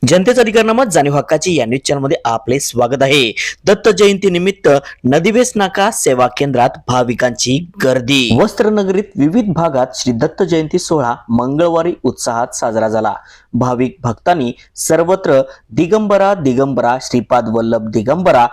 जनतेचा अधिकारनामा जाणीव हक्काची या न्यूज चॅनलमध्ये आपले स्वागत आहे। दत्त जयंती निमित्त नदीवेस नाका सेवा केंद्रात भाविकांची गर्दी। वस्त्रनगरीत विविध भागात श्री दत्त जयंती सोहळा मंगळवारी उत्साहात साजरा झाला। भाविक भक्तांनी सर्वत्र दिगंबरा दिगंबरा श्रीपाद वल्लभ दिगंबरा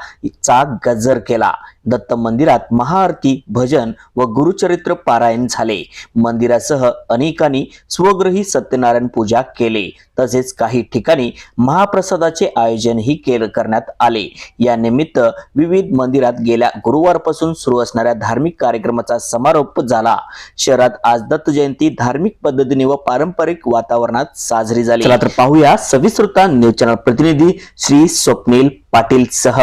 चा गजर केला। दत्त मंदिरात महाआरती भजन व गुरुचरित्र पारायण झाले। मंदिरासह अनेकांनी स्वगृही सत्यनारायण पूजा केले। तसेच काही ठिकाणी महाप्रसादाचे आयोजनही करण्यात आले। या निमित्त विविध मंदिरात गेल्या गुरुवारपासून सुरू असणाऱ्या धार्मिक कार्यक्रमाचा समारोप झाला। शहरात आज दत्त जयंती धार्मिक पद्धतीने व पारंपरिक वातावरणात साजरी झाली। चला तर पाहूया सविस्तर न्यूज चॅनल प्रतिनिधी श्री स्वप्नील पाटील सह।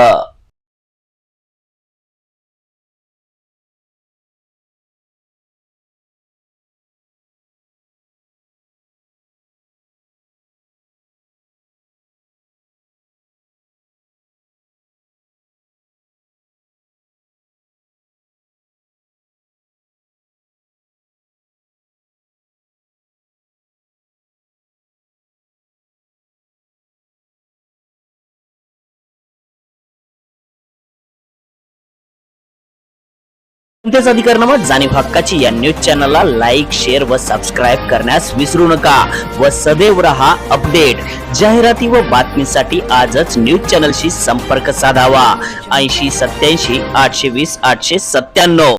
जनतेचा अधिकारनामा जाणीव हक्काची या न्यूज चॅनलला लाईक, शेअर व सबस्क्राइब करण्यास विसरू नका व सदैव रहा अपडेट। जाहिराती व बातमीसाठी आजच न्यूज चॅनलशी संपर्क साधावा। 80 87 820 897।